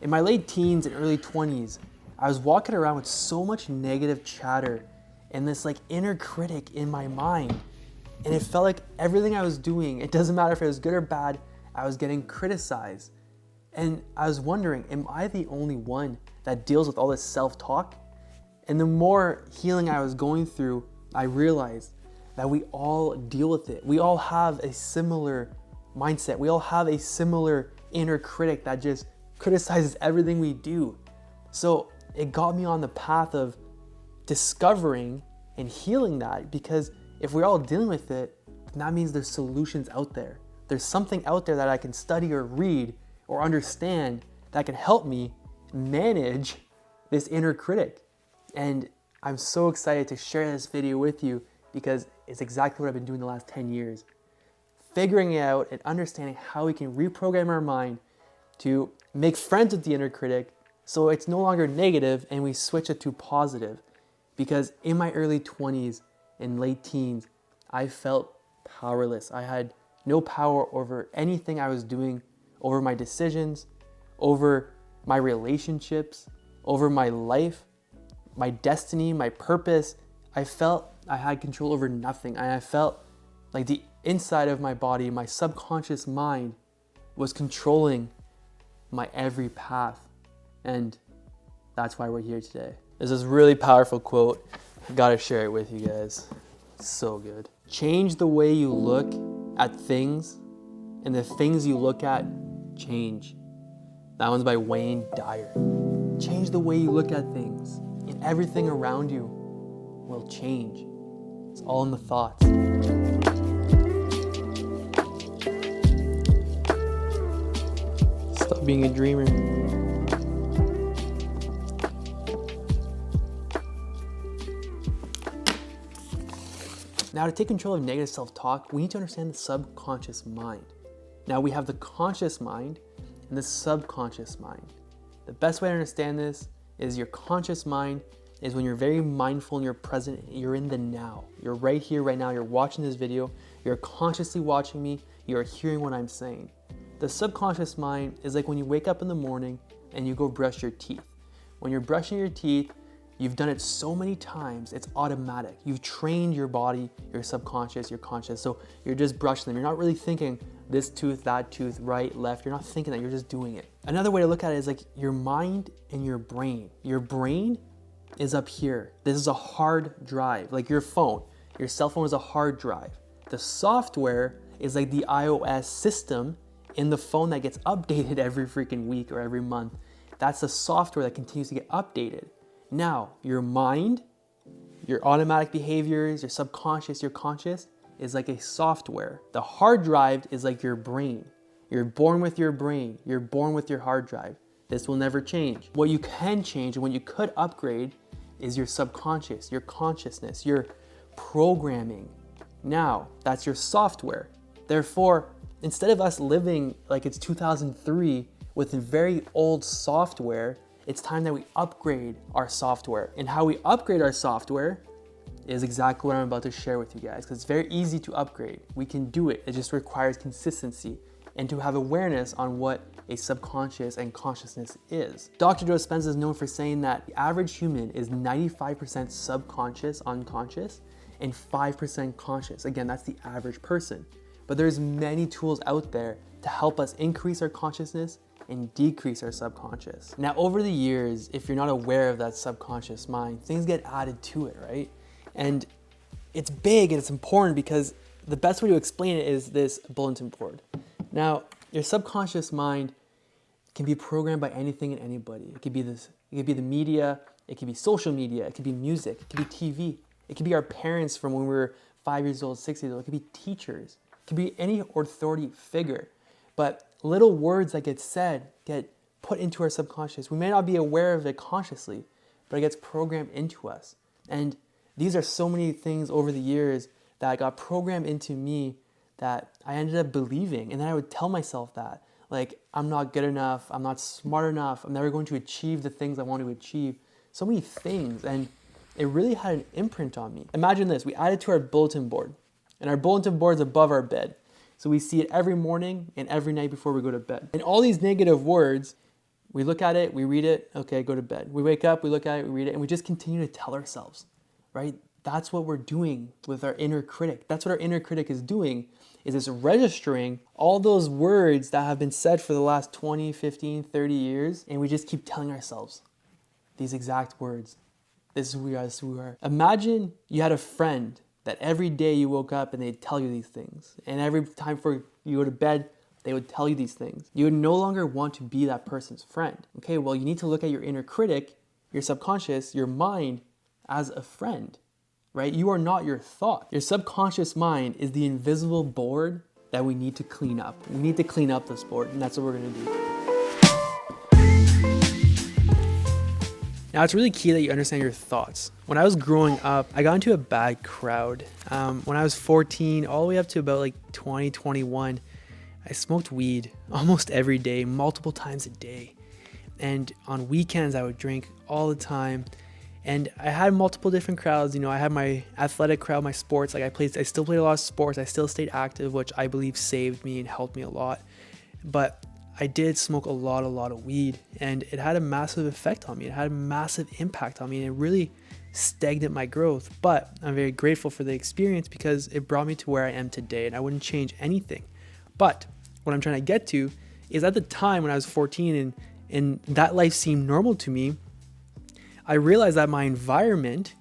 In my late teens and early 20s, I was walking around with so much negative chatter and this like inner critic in my mind. And it felt like everything I was doing, it doesn't matter if it was good or bad, I was getting criticized. And I was wondering, am I the only one that deals with all this self-talk? And the more healing I was going through, I realized that we all deal with it. We all have a similar mindset. We all have a similar inner critic that just criticizes everything we do. So it got me on the path of discovering and healing that, because if we're all dealing with it, then that means there's solutions out there. There's something out there that I can study or read or understand that can help me manage this inner critic. And I'm so excited to share this video with you because it's exactly what I've been doing the last 10 years. Figuring out and understanding how we can reprogram our mind to make friends with the inner critic so it's no longer negative and we switch it to positive. Because in my early 20s and late teens, I felt powerless. I had no power over anything I was doing, over my decisions, over my relationships, over my life, my destiny, my purpose. I felt I had control over nothing. And I felt like the inside of my body, my subconscious mind, was controlling my every path. And that's why we're here today. There's this really powerful quote. I gotta share it with you guys. It's so good. Change the way you look at things, and the things you look at change. That one's by Wayne Dyer. Change the way you look at things, and everything around you will change. It's all in the thoughts. Stop being a dreamer. Now, to take control of negative self-talk, we need to understand the subconscious mind. Now, we have the conscious mind and the subconscious mind. The best way to understand this is your conscious mind is when you're very mindful and you're present, you're in the now. You're right here, right now, you're watching this video, you're consciously watching me, you're hearing what I'm saying. The subconscious mind is like when you wake up in the morning and you go brush your teeth. When you're brushing your teeth, you've done it so many times, it's automatic. You've trained your body, your subconscious, your conscious, so you're just brushing them. You're not really thinking this tooth, that tooth, right, left. You're not thinking that, you're just doing it. Another way to look at it is like your mind and your brain. Your brain is up here. This is a hard drive, like your phone. Your cell phone is a hard drive. The software is like the iOS system in the phone that gets updated every freaking week or every month. That's the software that continues to get updated. Now, your mind, your automatic behaviors, your subconscious, your conscious is like a software. The hard drive is like your brain. You're born with your brain. You're born with your hard drive. This will never change. What you can change and what you could upgrade is your subconscious, your consciousness, your programming. Now, that's your software. Therefore, instead of us living like it's 2003 with very old software, it's time that we upgrade our software. And how we upgrade our software is exactly what I'm about to share with you guys, because it's very easy to upgrade. We can do it. It just requires consistency and to have awareness on what a subconscious and consciousness is. Dr. Joe Dispenza is known for saying that the average human is 95% subconscious, unconscious, and 5% conscious. Again, that's the average person. But there's many tools out there to help us increase our consciousness and decrease our subconscious. Now, over the years, if you're not aware of that subconscious mind, things get added to it, right? And it's big and it's important because the best way to explain it is this bulletin board. Now, your subconscious mind can be programmed by anything and anybody. It could be this, it could be the media, it could be social media, it could be music, it could be TV, it could be our parents from when we were 5 years old, 6 years old, it could be teachers, it could be any authority figure. But little words that get said get put into our subconscious. We may not be aware of it consciously, but it gets programmed into us. And these are so many things over the years that got programmed into me that I ended up believing. And then I would tell myself that, like, I'm not good enough, I'm not smart enough, I'm never going to achieve the things I want to achieve. So many things, and it really had an imprint on me. Imagine this, we added to our bulletin board, and our bulletin board is above our bed. So we see it every morning and every night before we go to bed. And all these negative words We look at it, we read it, okay, go to bed. We wake up, we look at it, we read it, and we just continue to tell ourselves, right? That's what we're doing with our inner critic. That's what our inner critic is doing, is it's registering all those words that have been said for the last 20, 15, 30 years, and we just keep telling ourselves these exact words. This is who we are, this is who we are. Imagine you had a friend that every day you woke up and they'd tell you these things. And every time before you go to bed, they would tell you these things. You would no longer want to be that person's friend. Okay, well, you need to look at your inner critic, your subconscious, your mind as a friend, right? You are not your thought. Your subconscious mind is the invisible board that we need to clean up. We need to clean up this board, and that's what we're gonna do. Now, it's really key that you understand your thoughts. When I was growing up, I got into a bad crowd. When I was 14, all the way up to about like 20, 21, I smoked weed almost every day, multiple times a day. And on weekends, I would drink all the time. And I had multiple different crowds. You know, I had my athletic crowd, my sports. Like I still played a lot of sports. I still stayed active, which I believe saved me and helped me a lot. But I did smoke a lot of weed, and it had a massive effect on me. It had a massive impact on me, and it really stagnant my growth. But I'm very grateful for the experience because it brought me to where I am today, and I wouldn't change anything. But what I'm trying to get to is, at the time when I was 14 and that life seemed normal to me, I realized that my environment,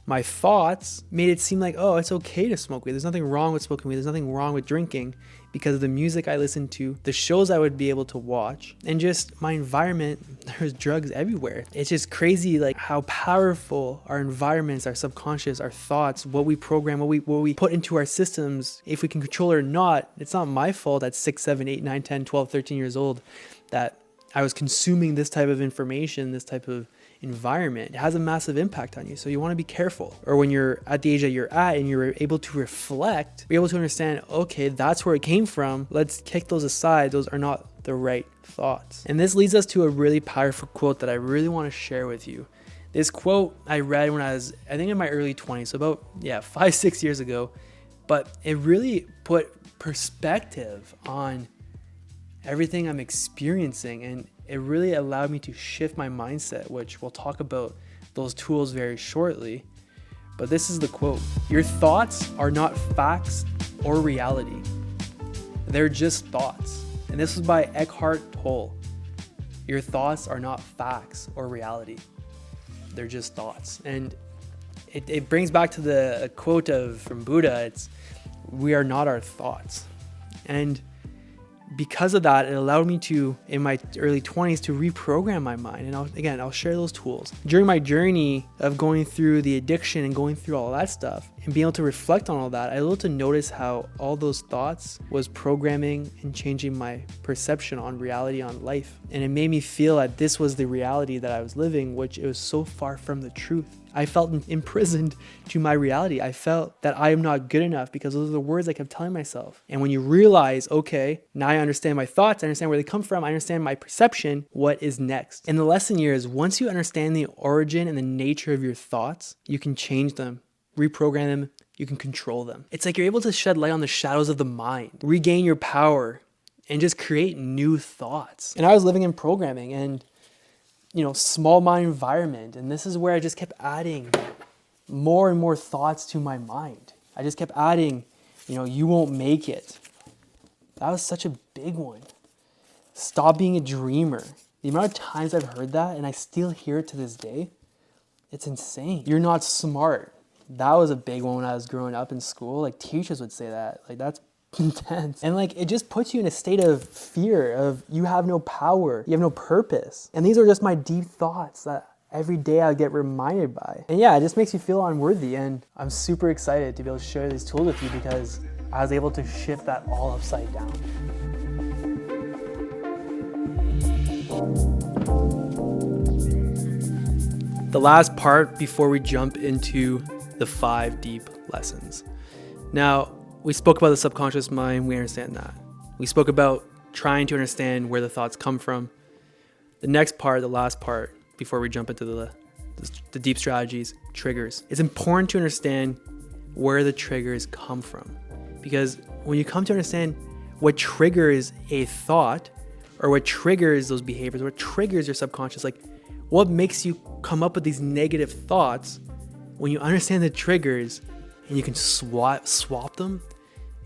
my thoughts made it seem like, oh, it's okay to smoke weed. There's nothing wrong with smoking weed. There's nothing wrong with drinking, because of the music I listened to, the shows I would be able to watch, and just my environment. There's drugs everywhere. It's just crazy, like how powerful our environments, our subconscious, our thoughts, what we program, what we put into our systems, if we can control it or not. It's not my fault at 6, 7, 8, 9, 10, 12, 13 years old that I was consuming this type of information, this type of environment. It has a massive impact on you, so you want to be careful. Or when you're at the age that you're at and you're able to reflect, you're able to understand, okay, that's where it came from. Let's kick those aside. Those are not the right thoughts. And this leads us to a really powerful quote that I really want to share with you. This quote I read when I was, I think, in my early 20s, so about 5, 6 years ago, but it really put perspective on everything I'm experiencing, and it really allowed me to shift my mindset, which we'll talk about those tools very shortly. But this is the quote: "Your thoughts are not facts or reality. They're just thoughts." And this was by Eckhart Tolle. Your thoughts are not facts or reality. They're just thoughts. And it brings back to the quote from Buddha. It's, we are not our thoughts. And because of that, it allowed me to, in my early 20s, to reprogram my mind. And I'll share those tools. During my journey of going through the addiction and going through all that stuff and being able to reflect on all that, I was able to notice how all those thoughts was programming and changing my perception on reality, on life. And it made me feel that this was the reality that I was living, which it was so far from the truth. I felt imprisoned to my reality. I felt that I am not good enough because those are the words I kept telling myself. And when you realize, okay, now I understand my thoughts, I understand where they come from, I understand my perception, what is next? And the lesson here is, once you understand the origin and the nature of your thoughts, you can change them, reprogram them, you can control them. It's like you're able to shed light on the shadows of the mind, regain your power, and just create new thoughts. And I was living in programming and small mind environment. And this is where I just kept adding more and more thoughts to my mind. I just kept adding, you won't make it. That was such a big one. Stop being a dreamer. The amount of times I've heard that, and I still hear it to this day, it's insane. You're not smart. That was a big one when I was growing up in school. Like, teachers would say that. Like, that's intense. And it just puts you in a state of fear of, you have no power, you have no purpose. And these are just my deep thoughts that every day I get reminded by. And it just makes you feel unworthy. And I'm super excited to be able to share these tools with you because I was able to shift that all upside down. The last part before we jump into the 5 deep lessons. Now, we spoke about the subconscious mind. We understand that. We spoke about trying to understand where the thoughts come from. The next part, the last part, before we jump into the deep strategies, triggers. It's important to understand where the triggers come from. Because when you come to understand what triggers a thought, or what triggers those behaviors, what triggers your subconscious, like what makes you come up with these negative thoughts. When you understand the triggers and you can swap them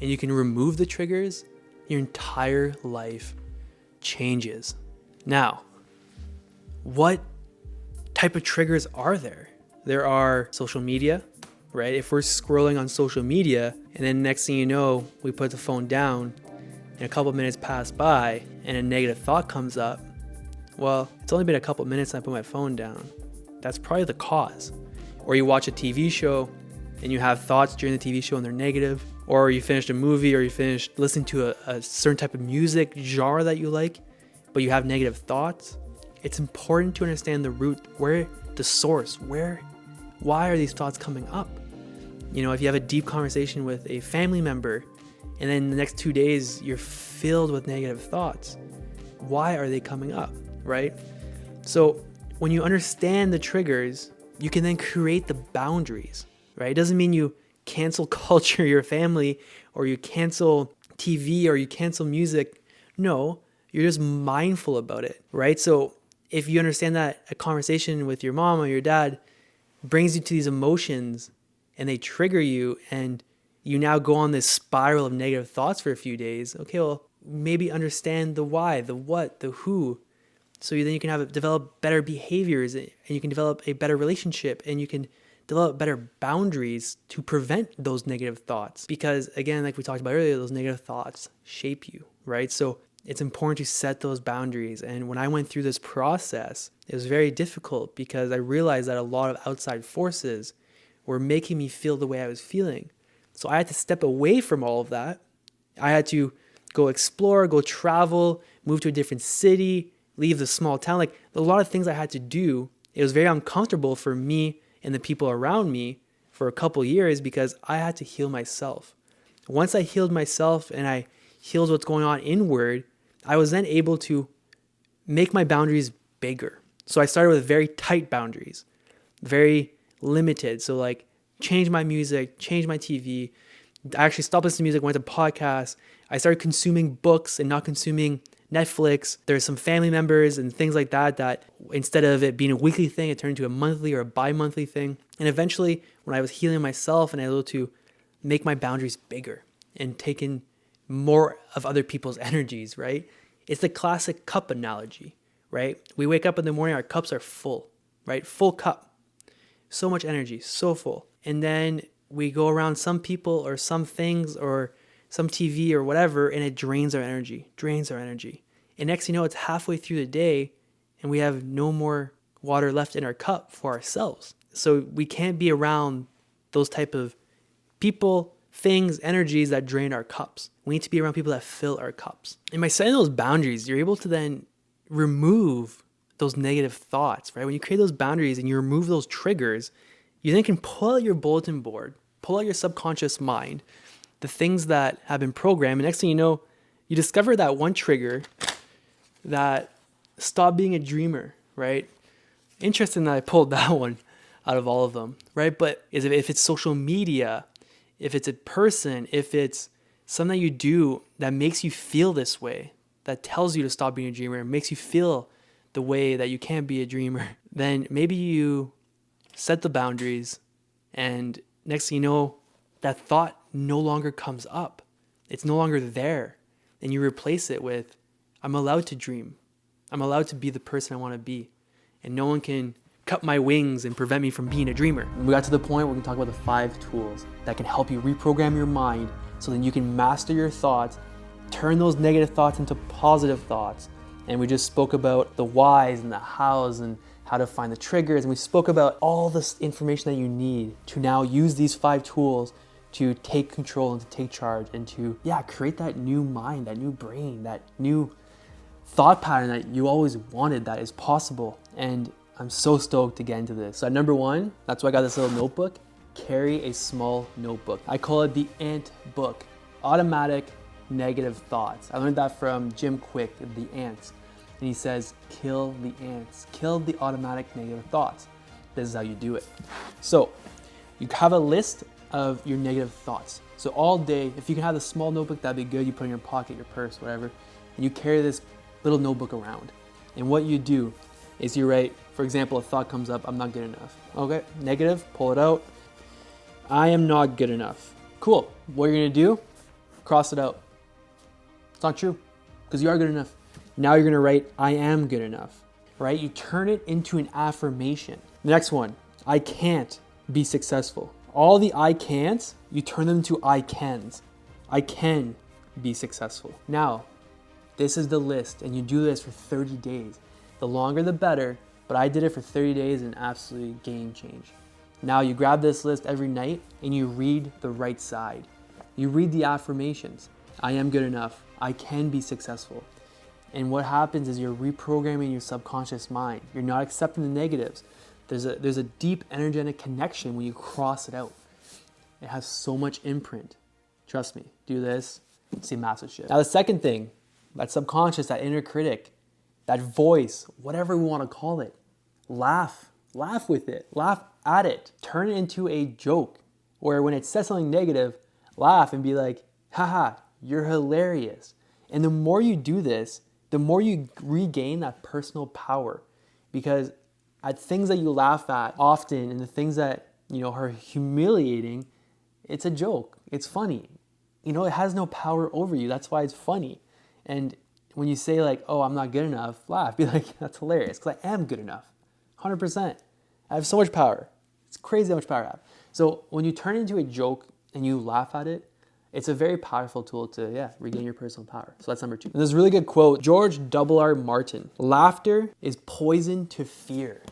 and you can remove the triggers, your entire life changes. Now, what type of triggers are there? There are social media, right? If we're scrolling on social media and then next thing you know, we put the phone down and a couple minutes pass by and a negative thought comes up, well, it's only been a couple minutes and I put my phone down. That's probably the cause. Or you watch a TV show and you have thoughts during the TV show and they're negative. Or you finished a movie or you finished listening to a certain type of music genre that you like, but you have negative thoughts. It's important to understand the root, where the source, why are these thoughts coming up? You know, if you have a deep conversation with a family member and then the next 2 days you're filled with negative thoughts, why are they coming up, right? So when you understand the triggers, you can then create the boundaries, right? It doesn't mean you cancel culture, your family, or you cancel TV or you cancel music. No, you're just mindful about it, right? So if you understand that a conversation with your mom or your dad brings you to these emotions and they trigger you and you now go on this spiral of negative thoughts for a few days, okay, well, maybe understand the why, the what, the who, so then you can develop better behaviors and you can develop a better relationship and you can develop better boundaries to prevent those negative thoughts. Because again, like we talked about earlier, those negative thoughts shape you, right? So it's important to set those boundaries. And when I went through this process, it was very difficult because I realized that a lot of outside forces were making me feel the way I was feeling. So I had to step away from all of that. I had to go explore, go travel, move to a different city, leave the small town. Like a lot of things I had to do. It was very uncomfortable for me and the people around me for a couple years because I had to heal myself. Once I healed myself and I healed what's going on inward, I was then able to make my boundaries bigger. So I started with very tight boundaries, very limited. So like change my music, change my TV. I actually stopped listening to music, went to podcasts. I started consuming books and not consuming Netflix. There's some family members and things like that instead of it being a weekly thing, it turned into a monthly or a bi-monthly thing. And eventually when I was healing myself and I was able to make my boundaries bigger and take in more of other people's energies, right? It's the classic cup analogy, right? We wake up in the morning, our cups are full, right? Full cup. So much energy, so full. And then we go around some people or some things or some TV or whatever, and it drains our energy. And next thing you know, it's halfway through the day and we have no more water left in our cup for ourselves. So we can't be around those type of people, things, energies that drain our cups. We need to be around people that fill our cups. And by setting those boundaries, you're able to then remove those negative thoughts, right? When you create those boundaries and you remove those triggers, you then can pull out your bulletin board, pull out your subconscious mind, the things that have been programmed. And next thing you know, you discover that one trigger that stop being a dreamer, right? Interesting that I pulled that one out of all of them, right? But if it's social media, if it's a person, if it's something that you do that makes you feel this way, that tells you to stop being a dreamer, makes you feel the way that you can't be a dreamer, then maybe you set the boundaries and next thing you know, that thought no longer comes up. It's no longer there. And you replace it with, I'm allowed to dream. I'm allowed to be the person I want to be. And no one can cut my wings and prevent me from being a dreamer. We got to the point where we can talk about the 5 tools that can help you reprogram your mind so that you can master your thoughts, turn those negative thoughts into positive thoughts. And we just spoke about the whys and the hows and how to find the triggers. And we spoke about all this information that you need to now use these 5 tools to take control and to take charge and to, create that new mind, that new brain, that new thought pattern that you always wanted that is possible. And I'm so stoked to get into this. So at number 1, that's why I got this little notebook. Carry a small notebook. I call it the A.N.T book, Automatic Negative Thoughts. I learned that from Jim Quick, the A.N.T. And he says, kill the ants, kill the automatic negative thoughts. This is how you do it. So you have a list of your negative thoughts. So all day, if you can have a small notebook, that'd be good. You put it in your pocket, your purse, whatever. And you carry this little notebook around. And what you do is you write, for example, a thought comes up, I'm not good enough. Okay, negative, pull it out. I am not good enough. Cool, what you're gonna do, cross it out. It's not true, because you are good enough. Now you're gonna write, I am good enough, right? You turn it into an affirmation. The next one, I can't be successful. All the I can'ts, you turn them into I cans. I can be successful. Now, this is the list, and you do this for 30 days. The longer the better, but I did it for 30 days and absolutely game change. Now you grab this list every night and you read the right side. You read the affirmations. I am good enough. I can be successful. And what happens is you're reprogramming your subconscious mind. You're not accepting the negatives. There's a deep energetic connection when you cross it out. It has so much imprint. Trust me, do this, see massive shit. Now the second thing, that subconscious, that inner critic, that voice, whatever we want to call it, laugh with it, laugh at it, turn it into a joke, where when it says something negative, laugh and be like, haha, you're hilarious. And the more you do this, the more you regain that personal power, because at things that you laugh at often and the things that, are humiliating, it's a joke, it's funny. It has no power over you. That's why it's funny. And when you say like, oh, I'm not good enough, laugh, be like, that's hilarious, because I am good enough, 100%. I have so much power. It's crazy how much power I have. So when you turn it into a joke and you laugh at it, it's a very powerful tool to, regain your personal power. So that's number 2. And there's a really good quote, George R.R. Martin, laughter is poison to fear.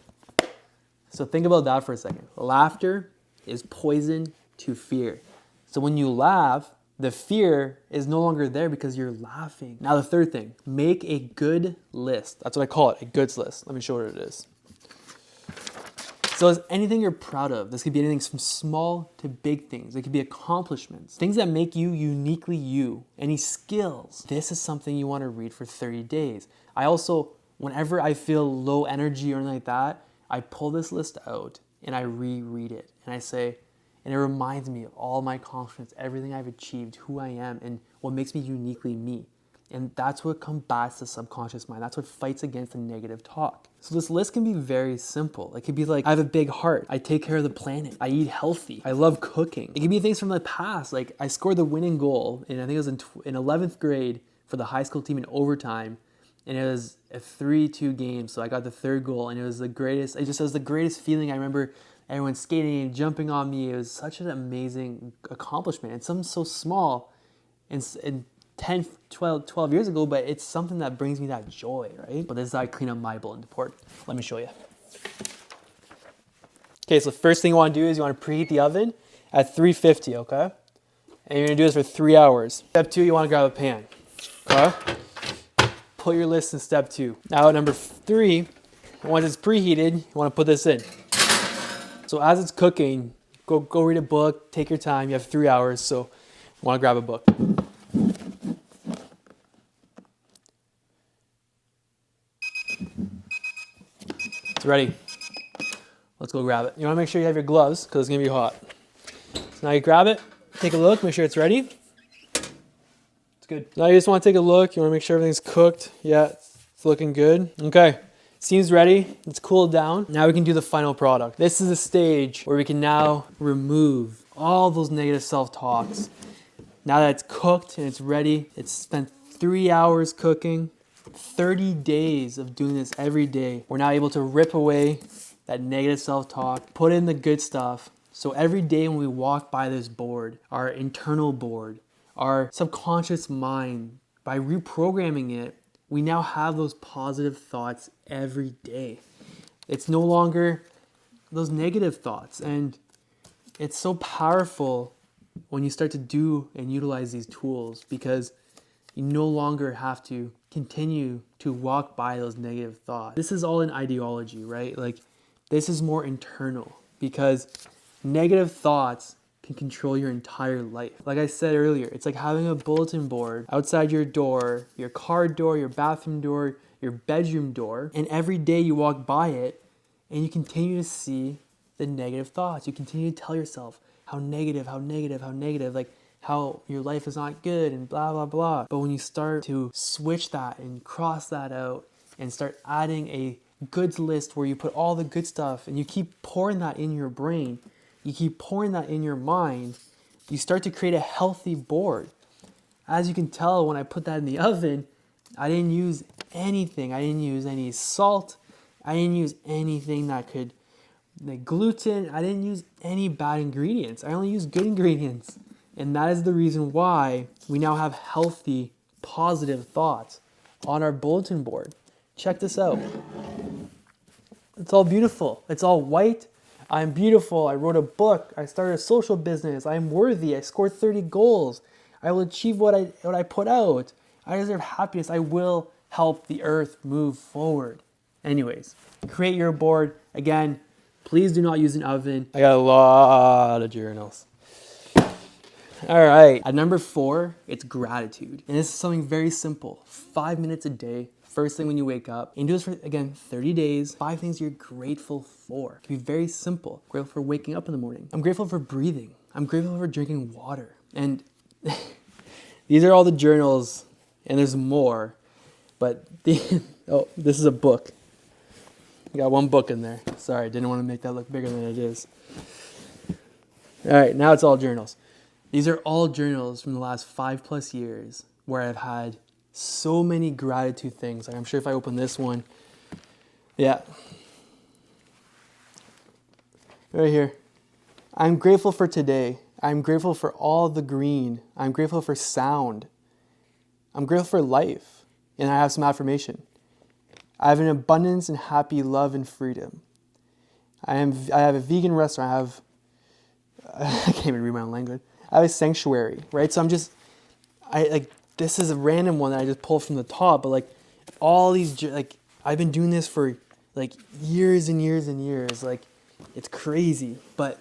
So think about that for a second. Laughter is poison to fear. So when you laugh, the fear is no longer there because you're laughing. Now the third thing, make a good list. That's what I call it, a goods list. Let me show you what it is. So it's anything you're proud of. This could be anything from small to big things. It could be accomplishments, things that make you uniquely you, any skills. This is something you want to read for 30 days. I also, whenever I feel low energy or anything like that, I pull this list out and I reread it. And I say, and it reminds me of all my accomplishments, everything I've achieved, who I am, and what makes me uniquely me. And that's what combats the subconscious mind. That's what fights against the negative talk. So this list can be very simple. It could be like, I have a big heart. I take care of the planet. I eat healthy. I love cooking. It can be things from the past. Like I scored the winning goal, and I think it was in 11th grade for the high school team in overtime. And it was a 3-2 game. So I got the third goal, and it was the greatest. It was the greatest feeling. I remember everyone skating and jumping on me. It was such an amazing accomplishment. And something so small and 10, 12 years ago, but it's something that brings me that joy, right? But this is how I clean up my bulletin board. Let me show you. Okay, so the first thing you want to do is you want to preheat the oven at 350, okay? And you're going to do this for 3 hours. Step 2, you want to grab a pan, okay? Put your list in step 2. Now, number 3, once it's preheated, you want to put this in. So as it's cooking, go read a book, take your time. You have 3 hours, so you want to grab a book. It's ready. Let's go grab it. You want to make sure you have your gloves because it's going to be hot. So now you grab it, take a look, make sure it's ready. It's good. Now you just want to take a look. You want to make sure everything's cooked. Yeah, it's looking good. Okay. Seems ready. Let's cool it down. Now we can do the final product. This is a stage where we can now remove all those negative self-talks. Now that it's cooked and it's ready, it's spent 3 hours cooking, 30 days of doing this every day. We're now able to rip away that negative self-talk, put in the good stuff. So every day when we walk by this board, our internal board, our subconscious mind, by reprogramming it, we now have those positive thoughts every day. It's no longer those negative thoughts. And it's so powerful when you start to do and utilize these tools, because you no longer have to continue to walk by those negative thoughts. This is all an ideology, right? Like, this is more internal, because negative thoughts can control your entire life. Like I said earlier, it's like having a bulletin board outside your door, your car door, your bathroom door, your bedroom door, and every day you walk by it and you continue to see the negative thoughts. You continue to tell yourself how negative, like how your life is not good and blah, blah, blah. But when you start to switch that and cross that out and start adding a goods list where you put all the good stuff and you keep pouring that in your brain, you keep pouring that in your mind, you start to create a healthy board. As you can tell, when I put that in the oven, I didn't use anything. I didn't use any salt. I didn't use anything that could, like gluten. I didn't use any bad ingredients. I only used good ingredients. And that is the reason why we now have healthy, positive thoughts on our bulletin board. Check this out. It's all beautiful. It's all white. I'm beautiful. I wrote a book. I started a social business. I'm worthy. I scored 30 goals. I will achieve what I put out. I deserve happiness. I will help the earth move forward. Anyways, create your board. Again, please do not use an oven. I got a lot of journals. All right, at number 4, it's gratitude. And this is something very simple. 5 minutes a day, first thing when you wake up. And do this for, again, 30 days. 5 things you're grateful for. It can be very simple. Grateful for waking up in the morning. I'm grateful for breathing. I'm grateful for drinking water. And these are all the journals, and there's more. But oh, this is a book. I got one book in there. Sorry, didn't want to make that look bigger than it is. All right, now it's all journals. These are all journals from the last 5+ years where I've had so many gratitude things. Like I'm sure if I open this one, yeah. Right here. I'm grateful for today. I'm grateful for all the green. I'm grateful for sound. I'm grateful for life. And I have some affirmation. I have an abundance and happy love and freedom. I have a vegan restaurant. I can't even read my own language. I have a sanctuary, right? So this is a random one that I just pulled from the top, but like all these, like I've been doing this for like years and years and years. Like it's crazy, but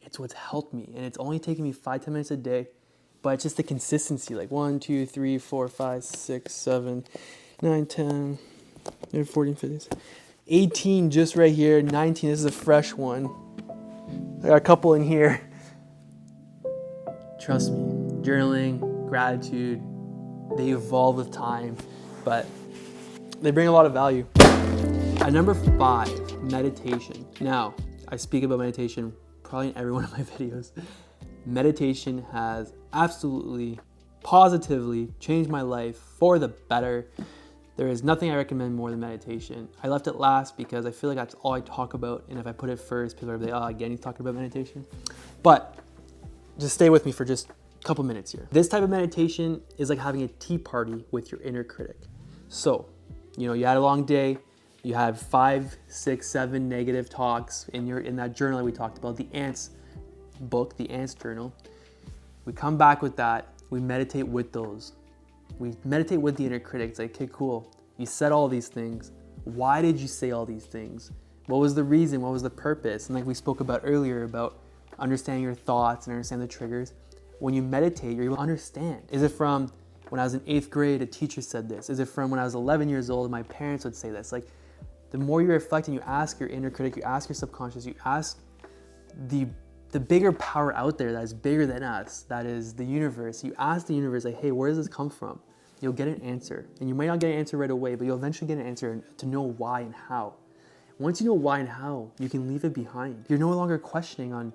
it's what's helped me. And it's only taken me 5-10 minutes a day, but it's just the consistency. Like 1, 2, 3, 4, 5, 6, 7, 9, 10, 14, 15, 18 just right here. 19, this is a fresh one. I got a couple in here. Trust me, journaling, gratitude, they evolve with time, but they bring a lot of value. At number 5, meditation. Now, I speak about meditation probably in every one of my videos. Meditation has absolutely, positively changed my life for the better. There is nothing I recommend more than meditation. I left it last because I feel like that's all I talk about, and if I put it first, people are like, oh, again, he's talking about meditation. But just stay with me for just a couple minutes here. This type of meditation is like having a tea party with your inner critic. So, you had a long day, you had 5, 6, 7 negative talks in that journal that we talked about, the A.N.T book, the A.N.T journal. We come back with that, we meditate with those. We meditate with the inner critic. It's like, okay, cool. You said all these things. Why did you say all these things? What was the reason? What was the purpose? And like we spoke about earlier about understanding your thoughts and understand the triggers. When you meditate, you're able to understand. Is it from when I was in 8th grade, a teacher said this? Is it from when I was 11 years old, my parents would say this? Like, the more you reflect and you ask your inner critic, you ask your subconscious, you ask the bigger power out there that is bigger than us, that is the universe. You ask the universe, like, hey, where does this come from? You'll get an answer. And you might not get an answer right away, but you'll eventually get an answer to know why and how. Once you know why and how, you can leave it behind. You're no longer questioning on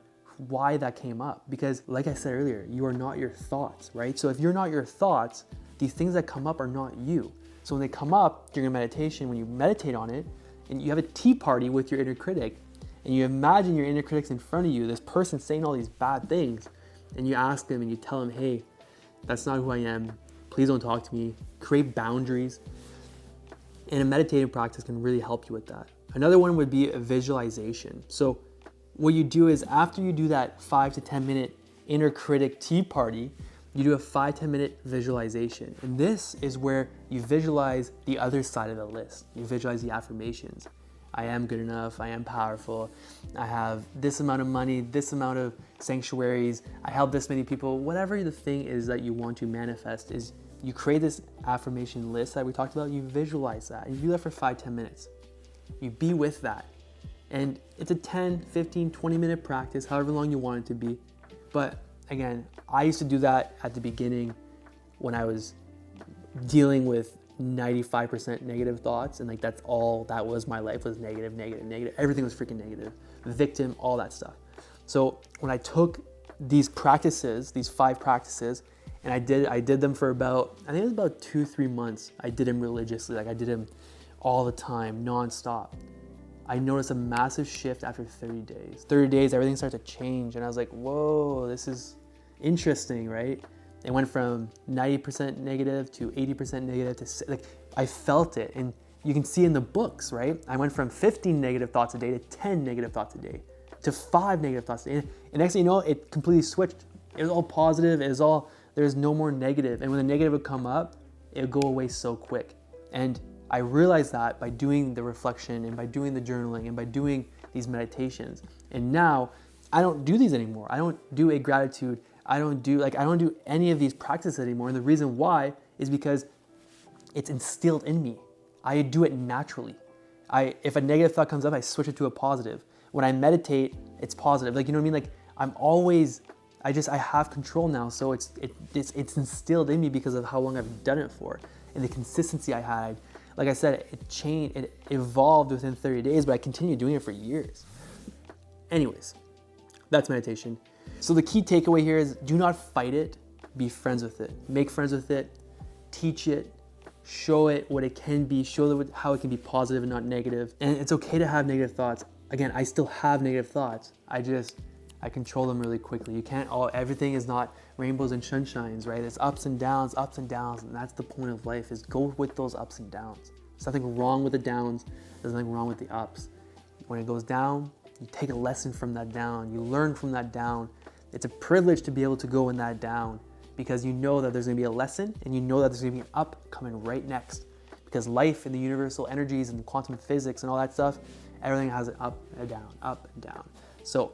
why that came up, because like I said earlier, you are not your thoughts, right? So if you're not your thoughts, these things that come up are not you. So when they come up during a meditation, when you meditate on it, and you have a tea party with your inner critic, and you imagine your inner critic's in front of you, this person saying all these bad things, and you ask them and you tell them, hey, that's not who I am. Please don't talk to me. Create boundaries. And a meditative practice can really help you with that. Another one would be a visualization. So what you do is after you do that 5 to 10 minute inner critic tea party, you do a 5-10 minute visualization. And this is where you visualize the other side of the list. You visualize the affirmations. I am good enough, I am powerful, I have this amount of money, this amount of sanctuaries, I help this many people. Whatever the thing is that you want to manifest, is you create this affirmation list that we talked about, you visualize that, and you do that for 5-10 minutes. You be with that. And it's a 10, 15, 20 minute practice, however long you want it to be. But again, I used to do that at the beginning when I was dealing with 95% negative thoughts, and like that's all that was. My life was negative, negative, negative. Everything was freaking negative. Victim, all that stuff. So when I took these practices, these 5 practices, and I did them for about, I think it was about 2-3 months. I did them religiously, like I did them all the time, nonstop. I noticed a massive shift after 30 days. 30 days, everything started to change, and I was like, whoa, this is interesting, right? It went from 90% negative to 80% negative to, like, I felt it. And you can see in the books, right? I went from 15 negative thoughts a day to 10 negative thoughts a day to 5 negative thoughts a day. And next thing you know, it completely switched. It was all positive. It was all, there's no more negative. And when the negative would come up, it would go away so quick. And I realized that by doing the reflection and by doing the journaling and by doing these meditations. And now I don't do these anymore. I don't do a gratitude. I don't do any of these practices anymore. And the reason why is because it's instilled in me. I do it naturally. If a negative thought comes up, I switch it to a positive. When I meditate, it's positive. Like, you know what I mean? Like I'm always, I have control now. So it's instilled in me because of how long I've done it for and the consistency I had. Like I said, it evolved within 30 days, but I continued doing it for years. Anyways, that's meditation. So the key takeaway here is do not fight it, be friends with it. Make friends with it, teach it, show it what it can be, show it how it can be positive and not negative. And it's okay to have negative thoughts. Again, I still have negative thoughts. I control them really quickly. You can't, everything is not rainbows and sunshines, right? It's ups and downs, and that's the point of life, is go with those ups and downs. There's nothing wrong with the downs, there's nothing wrong with the ups. When it goes down, you take a lesson from that down, you learn from that down. It's a privilege to be able to go in that down because you know that there's gonna be a lesson and you know that there's gonna be an up coming right next. Because life and the universal energies and quantum physics and all that stuff, everything has an up and a down, up and down. So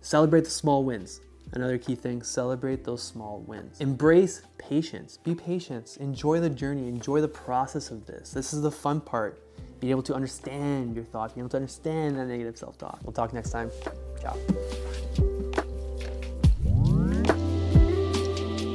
celebrate the small wins. Another key thing, celebrate those small wins. Embrace patience, be patient, enjoy the journey, enjoy the process of this. This is the fun part, being able to understand your thoughts, being able to understand that negative self-talk. We'll talk next time, ciao.